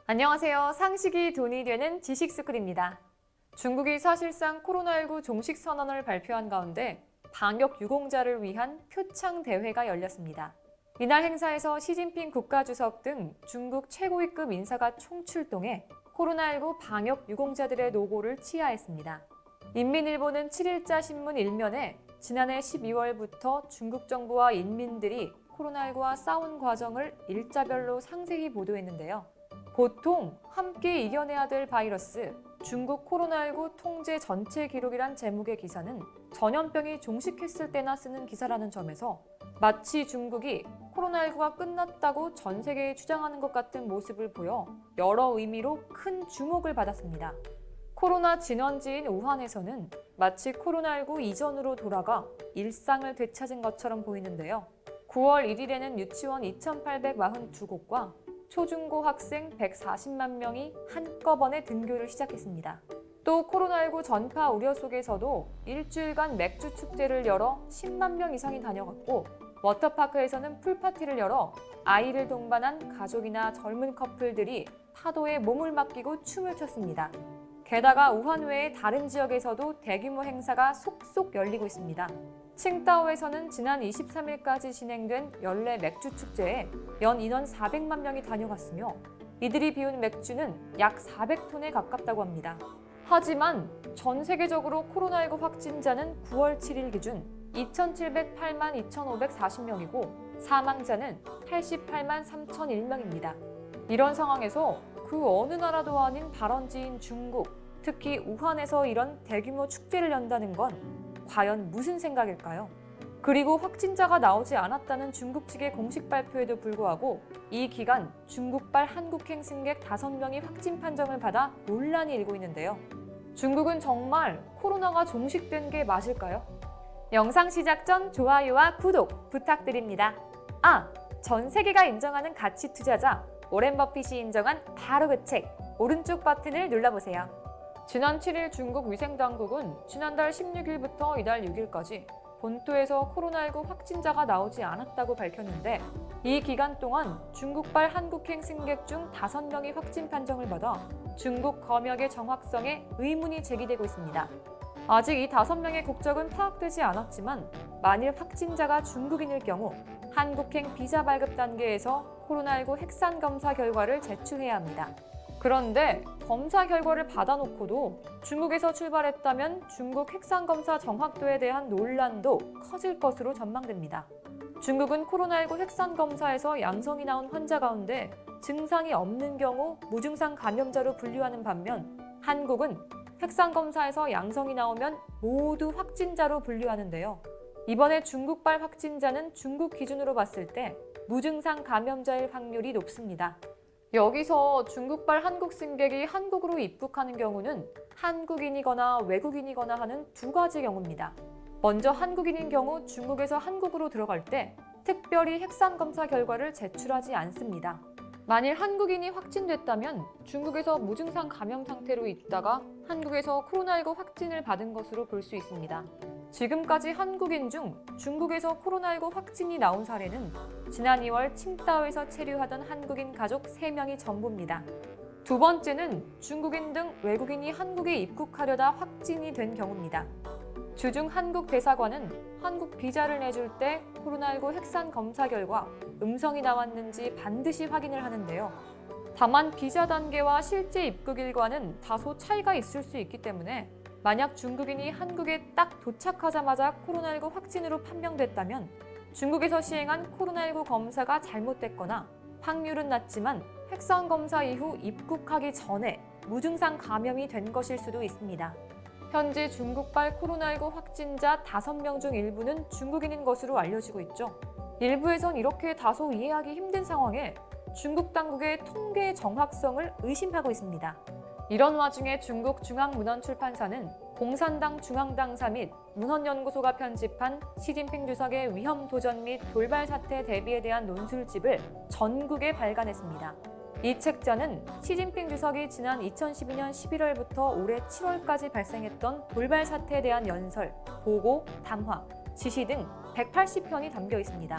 안녕하세요. 상식이 돈이 되는 지식스쿨입니다. 중국이 사실상 코로나19 종식 선언을 발표한 가운데 방역 유공자를 위한 표창 대회가 열렸습니다. 이날 행사에서 시진핑 국가주석 등 중국 최고위급 인사가 총출동해 코로나19 방역 유공자들의 노고를 치하했습니다. 인민일보는 7일자 신문 1면에 지난해 12월부터 중국 정부와 인민들이 코로나19와 싸운 과정을 일자별로 상세히 보도했는데요. 보통 함께 이겨내야 될 바이러스, 중국 코로나19 통제 전체 기록이란 제목의 기사는 전염병이 종식했을 때나 쓰는 기사라는 점에서 마치 중국이 코로나19가 끝났다고 전 세계에 주장하는 것 같은 모습을 보여 여러 의미로 큰 주목을 받았습니다. 코로나 진원지인 우한에서는 마치 코로나19 이전으로 돌아가 일상을 되찾은 것처럼 보이는데요. 9월 1일에는 유치원 2,842곳과 초중고 학생 140만 명이 한꺼번에 등교를 시작했습니다. 또 코로나19 전파 우려 속에서도 일주일간 맥주 축제를 열어 10만 명 이상이 다녀갔고, 워터파크에서는 풀파티를 열어 아이를 동반한 가족이나 젊은 커플들이 파도에 몸을 맡기고 춤을 췄습니다. 게다가 우한 외의 다른 지역에서도 대규모 행사가 속속 열리고 있습니다. 칭다오에서는 지난 23일까지 진행된 연례 맥주 축제에 연 인원 400만 명이 다녀갔으며 이들이 비운 맥주는 약 400톤에 가깝다고 합니다. 하지만 전 세계적으로 코로나19 확진자는 9월 7일 기준 2,708만 2,540명이고 사망자는 88만 3,001명입니다. 이런 상황에서 그 어느 나라도 아닌 발원지인 중국, 특히 우한에서 이런 대규모 축제를 연다는 건 과연 무슨 생각일까요? 그리고 확진자가 나오지 않았다는 중국 측의 공식 발표에도 불구하고 이 기간 중국발 한국행 승객 5명이 확진 판정을 받아 논란이 일고 있는데요. 중국은 정말 코로나가 종식된 게 맞을까요? 영상 시작 전 좋아요와 구독 부탁드립니다. 전 세계가 인정하는 가치 투자자 워렌 버핏이 인정한 바로 그 책 오른쪽 버튼을 눌러보세요. 지난 7일 중국 위생당국은 지난달 16일부터 이달 6일까지 본토에서 코로나19 확진자가 나오지 않았다고 밝혔는데 이 기간 동안 중국발 한국행 승객 중 5명이 확진 판정을 받아 중국 검역의 정확성에 의문이 제기되고 있습니다. 아직 이 5명의 국적은 파악되지 않았지만 만일 확진자가 중국인일 경우 한국행 비자 발급 단계에서 코로나19 핵산 검사 결과를 제출해야 합니다. 그런데 검사 결과를 받아놓고도 중국에서 출발했다면 중국 핵산검사 정확도에 대한 논란도 커질 것으로 전망됩니다. 중국은 코로나19 핵산검사에서 양성이 나온 환자 가운데 증상이 없는 경우 무증상 감염자로 분류하는 반면 한국은 핵산검사에서 양성이 나오면 모두 확진자로 분류하는데요. 이번에 중국발 확진자는 중국 기준으로 봤을 때 무증상 감염자일 확률이 높습니다. 여기서 중국발 한국 승객이 한국으로 입국하는 경우는 한국인이거나 외국인이거나 하는 두 가지 경우입니다. 먼저 한국인인 경우 중국에서 한국으로 들어갈 때 특별히 핵산 검사 결과를 제출하지 않습니다. 만일 한국인이 확진됐다면 중국에서 무증상 감염 상태로 있다가 한국에서 코로나19 확진을 받은 것으로 볼 수 있습니다. 지금까지 한국인 중 중국에서 코로나19 확진이 나온 사례는 지난 2월 칭다오에서 체류하던 한국인 가족 3명이 전부입니다. 두 번째는 중국인 등 외국인이 한국에 입국하려다 확진이 된 경우입니다. 주중 한국 대사관은 한국 비자를 내줄 때 코로나19 핵산 검사 결과 음성이 나왔는지 반드시 확인을 하는데요. 다만 비자 단계와 실제 입국일과는 다소 차이가 있을 수 있기 때문에 만약 중국인이 한국에 딱 도착하자마자 코로나19 확진으로 판명됐다면 중국에서 시행한 코로나19 검사가 잘못됐거나 확률은 낮지만 핵산 검사 이후 입국하기 전에 무증상 감염이 된 것일 수도 있습니다. 현재 중국발 코로나19 확진자 5명 중 일부는 중국인인 것으로 알려지고 있죠. 일부에선 이렇게 다소 이해하기 힘든 상황에 중국 당국의 통계의 정확성을 의심하고 있습니다. 이런 와중에 중국 중앙문헌출판사는 공산당 중앙당사 및 문헌연구소가 편집한 시진핑 주석의 위험 도전 및 돌발 사태 대비에 대한 논술집을 전국에 발간했습니다. 이 책자는 시진핑 주석이 지난 2012년 11월부터 올해 7월까지 발생했던 돌발 사태에 대한 연설, 보고, 담화, 지시 등 180편이 담겨 있습니다.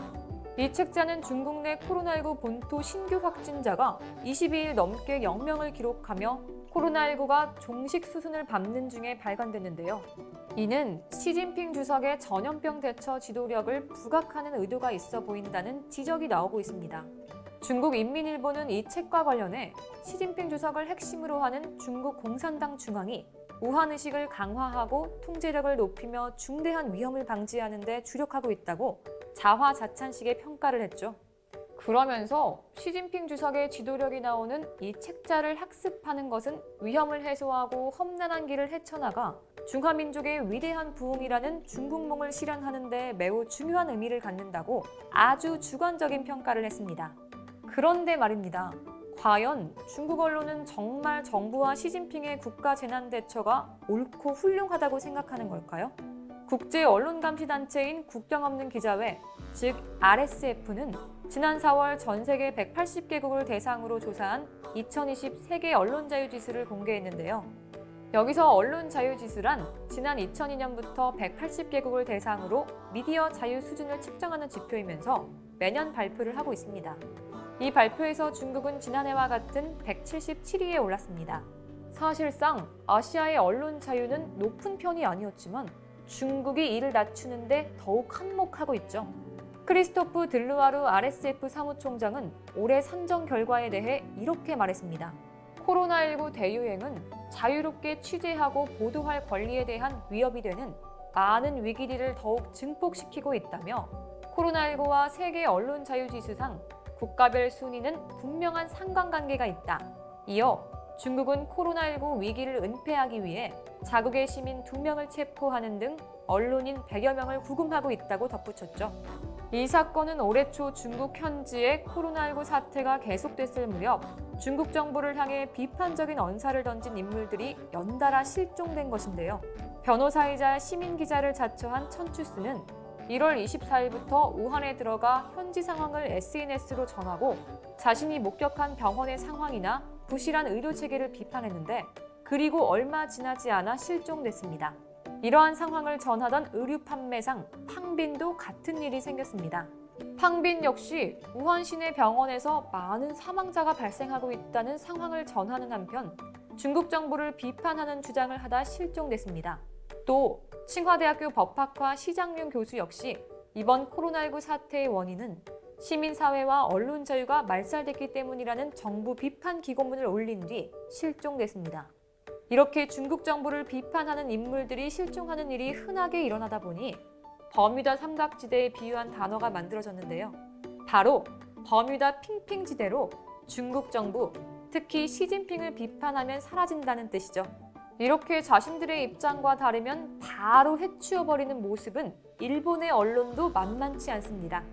이 책자는 중국 내 코로나19 본토 신규 확진자가 22일 넘게 0명을 기록하며 코로나19가 종식 수순을 밟는 중에 발간됐는데요. 이는 시진핑 주석의 전염병 대처 지도력을 부각하는 의도가 있어 보인다는 지적이 나오고 있습니다. 중국 인민일보는 이 책과 관련해 시진핑 주석을 핵심으로 하는 중국 공산당 중앙이 우한의식을 강화하고 통제력을 높이며 중대한 위험을 방지하는 데 주력하고 있다고 자화자찬식의 평가를 했죠. 그러면서 시진핑 주석의 지도력이 나오는 이 책자를 학습하는 것은 위험을 해소하고 험난한 길을 헤쳐나가 중화민족의 위대한 부흥이라는 중국몽을 실현하는 데 매우 중요한 의미를 갖는다고 아주 주관적인 평가를 했습니다. 그런데 말입니다. 과연 중국 언론은 정말 정부와 시진핑의 국가 재난 대처가 옳고 훌륭하다고 생각하는 걸까요? 국제 언론 감시 단체인 국경 없는 기자회, 즉 RSF는 지난 4월 전 세계 180개국을 대상으로 조사한 2020 세계 언론 자유 지수를 공개했는데요. 여기서 언론 자유 지수란 지난 2002년부터 180개국을 대상으로 미디어 자유 수준을 측정하는 지표이면서 매년 발표를 하고 있습니다. 이 발표에서 중국은 지난해와 같은 177위에 올랐습니다. 사실상 아시아의 언론 자유는 높은 편이 아니었지만 중국이 이를 낮추는데 더욱 한몫하고 있죠. 크리스토프 들루아루 RSF 사무총장은 올해 선정 결과에 대해 이렇게 말했습니다. 코로나19 대유행은 자유롭게 취재하고 보도할 권리에 대한 위협이 되는 많은 위기들을 더욱 증폭시키고 있다며 코로나19와 세계 언론 자유 지수상 국가별 순위는 분명한 상관관계가 있다. 이어 중국은 코로나19 위기를 은폐하기 위해 자국의 시민 2명을 체포하는 등 언론인 100여 명을 구금하고 있다고 덧붙였죠. 이 사건은 올해 초 중국 현지의 코로나19 사태가 계속됐을 무렵 중국 정부를 향해 비판적인 언사를 던진 인물들이 연달아 실종된 것인데요. 변호사이자 시민 기자를 자처한 천추스는 1월 24일부터 우한에 들어가 현지 상황을 SNS로 전하고 자신이 목격한 병원의 상황이나 부실한 의료 체계를 비판했는데 그리고 얼마 지나지 않아 실종됐습니다. 이러한 상황을 전하던 의류 판매상 팡빈도 같은 일이 생겼습니다. 팡빈 역시 우한 시내 병원에서 많은 사망자가 발생하고 있다는 상황을 전하는 한편 중국 정부를 비판하는 주장을 하다 실종됐습니다. 또 칭화대학교 법학과 시장윤 교수 역시 이번 코로나19 사태의 원인은 시민사회와 언론 자유가 말살됐기 때문이라는 정부 비판 기고문을 올린 뒤 실종됐습니다. 이렇게 중국 정부를 비판하는 인물들이 실종하는 일이 흔하게 일어나다 보니 버뮤다 삼각지대에 비유한 단어가 만들어졌는데요. 바로 버뮤다 핑핑지대로 중국 정부, 특히 시진핑을 비판하면 사라진다는 뜻이죠. 이렇게 자신들의 입장과 다르면 바로 해치워버리는 모습은 일본의 언론도 만만치 않습니다.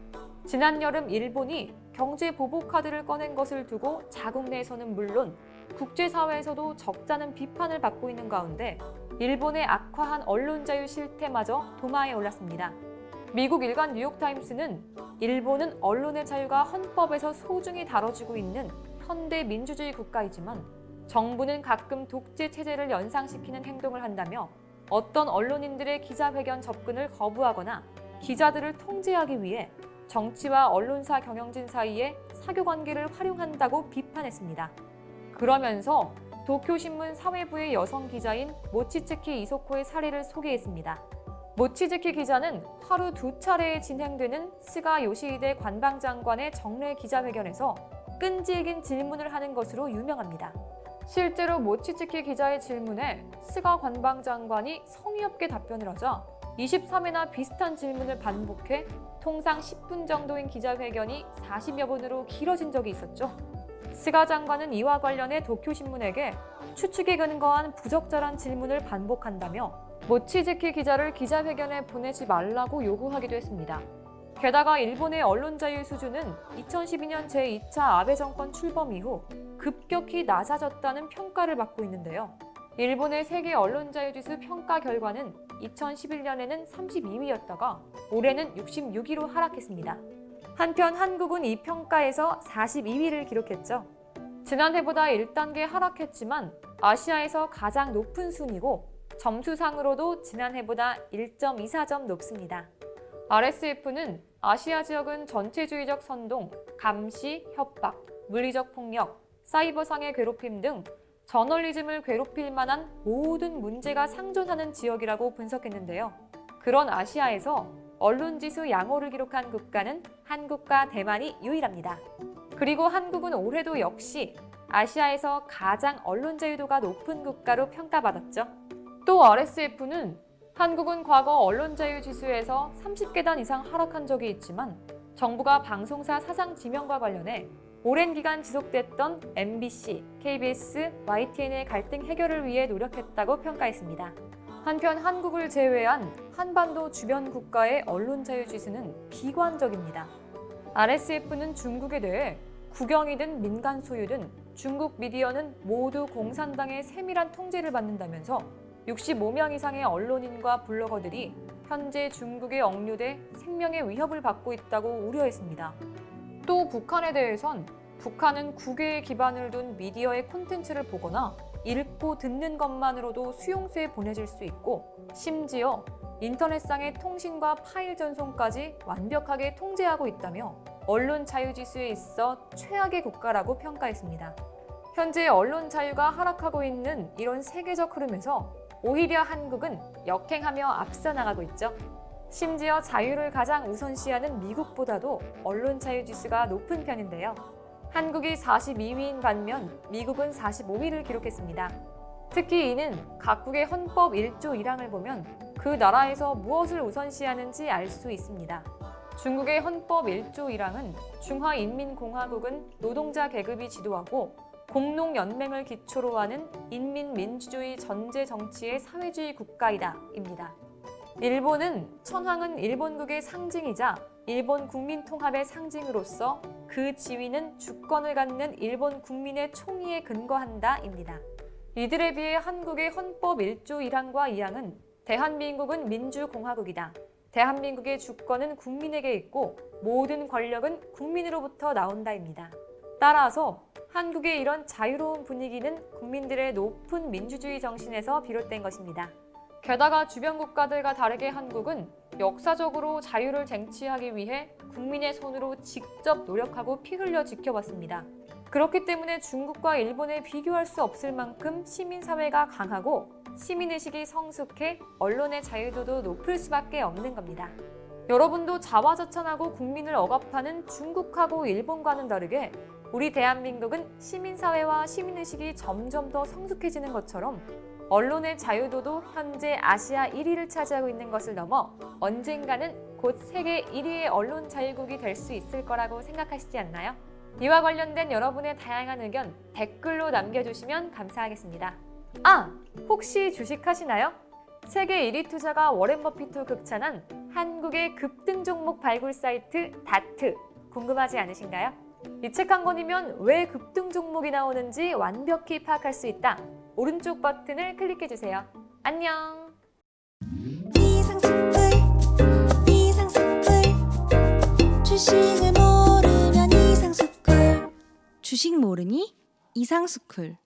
지난 여름 일본이 경제 보복 카드를 꺼낸 것을 두고 자국 내에서는 물론 국제사회에서도 적잖은 비판을 받고 있는 가운데 일본의 악화한 언론 자유 실태마저 도마에 올랐습니다. 미국 일간 뉴욕타임스는 일본은 언론의 자유가 헌법에서 소중히 다뤄지고 있는 현대 민주주의 국가이지만 정부는 가끔 독재 체제를 연상시키는 행동을 한다며 어떤 언론인들의 기자회견 접근을 거부하거나 기자들을 통제하기 위해 정치와 언론사 경영진 사이에 사교관계를 활용한다고 비판했습니다. 그러면서 도쿄신문 사회부의 여성 기자인 모치츠키 이소코의 사례를 소개했습니다. 모치즈키 기자는 하루 2차례에 진행되는 스가 요시히데 관방장관의 정례 기자회견에서 끈질긴 질문을 하는 것으로 유명합니다. 실제로 모치츠키 기자의 질문에 스가 관방장관이 성의 없게 답변을 하자 23회나 비슷한 질문을 반복해 통상 10분 정도인 기자회견이 40여 분으로 길어진 적이 있었죠. 스가 장관은 이와 관련해 도쿄신문에게 추측에 근거한 부적절한 질문을 반복한다며 모치즈키 기자를 기자회견에 보내지 말라고 요구하기도 했습니다. 게다가 일본의 언론 자유 수준은 2012년 제2차 아베 정권 출범 이후 급격히 낮아졌다는 평가를 받고 있는데요. 일본의 세계 언론 자유 지수 평가 결과는 2011년에는 32위였다가 올해는 66위로 하락했습니다. 한편 한국은 이 평가에서 42위를 기록했죠. 지난해보다 1단계 하락했지만 아시아에서 가장 높은 순위고 점수상으로도 지난해보다 1.24점 높습니다. RSF는 아시아 지역은 전체주의적 선동, 감시, 협박, 물리적 폭력, 사이버상의 괴롭힘 등 저널리즘을 괴롭힐 만한 모든 문제가 상존하는 지역이라고 분석했는데요. 그런 아시아에서 언론지수 양호를 기록한 국가는 한국과 대만이 유일합니다. 그리고 한국은 올해도 역시 아시아에서 가장 언론 자유도가 높은 국가로 평가받았죠. 또 RSF는 한국은 과거 언론 자유 지수에서 30계단 이상 하락한 적이 있지만 정부가 방송사 사장 지명과 관련해 오랜 기간 지속됐던 MBC, KBS, YTN의 갈등 해결을 위해 노력했다고 평가했습니다. 한편 한국을 제외한 한반도 주변 국가의 언론 자유 지수는 비관적입니다. RSF는 중국에 대해 국영이든 민간 소유든 중국 미디어는 모두 공산당의 세밀한 통제를 받는다면서 65명 이상의 언론인과 블로거들이 현재 중국에 억류돼 생명의 위협을 받고 있다고 우려했습니다. 또 북한에 대해선 북한은 국외에 기반을 둔 미디어의 콘텐츠를 보거나 읽고 듣는 것만으로도 수용소에 보내질 수 있고 심지어 인터넷상의 통신과 파일 전송까지 완벽하게 통제하고 있다며 언론 자유 지수에 있어 최악의 국가라고 평가했습니다. 현재 언론 자유가 하락하고 있는 이런 세계적 흐름에서 오히려 한국은 역행하며 앞서 나가고 있죠. 심지어 자유를 가장 우선시하는 미국보다도 언론 자유 지수가 높은 편인데요. 한국이 42위인 반면 미국은 45위를 기록했습니다. 특히 이는 각국의 헌법 1조 1항을 보면 그 나라에서 무엇을 우선시하는지 알 수 있습니다. 중국의 헌법 1조 1항은 중화인민공화국은 노동자 계급이 지도하고 공농연맹을 기초로 하는 인민민주주의 전제 정치의 사회주의 국가이다 입니다. 일본은 천황은 일본국의 상징이자 일본 국민 통합의 상징으로서 그 지위는 주권을 갖는 일본 국민의 총의에 근거한다 입니다. 이들에 비해 한국의 헌법 1조 1항과 2항은 대한민국은 민주공화국이다. 대한민국의 주권은 국민에게 있고 모든 권력은 국민으로부터 나온다입니다. 따라서 한국의 이런 자유로운 분위기는 국민들의 높은 민주주의 정신에서 비롯된 것입니다. 게다가 주변 국가들과 다르게 한국은 역사적으로 자유를 쟁취하기 위해 국민의 손으로 직접 노력하고 피 흘려 지켜왔습니다. 그렇기 때문에 중국과 일본에 비교할 수 없을 만큼 시민사회가 강하고 시민의식이 성숙해 언론의 자유도도 높을 수밖에 없는 겁니다. 여러분도 자화자찬하고 국민을 억압하는 중국하고 일본과는 다르게 우리 대한민국은 시민사회와 시민의식이 점점 더 성숙해지는 것처럼 언론의 자유도도 현재 아시아 1위를 차지하고 있는 것을 넘어 언젠가는 곧 세계 1위의 언론 자유국이 될 수 있을 거라고 생각하시지 않나요? 이와 관련된 여러분의 다양한 의견 댓글로 남겨주시면 감사하겠습니다. 혹시 주식하시나요? 세계 1위 투자가 워렌 버핏도 극찬한 한국의 급등 종목 발굴 사이트 다트 궁금하지 않으신가요? 이 책 한 권이면 왜 급등 종목이 나오는지 완벽히 파악할 수 있다. 오른쪽 버튼을 클릭해주세요. 안녕! 이상스쿨 주식을 모르면 이상스쿨 주식 모르니 이상스쿨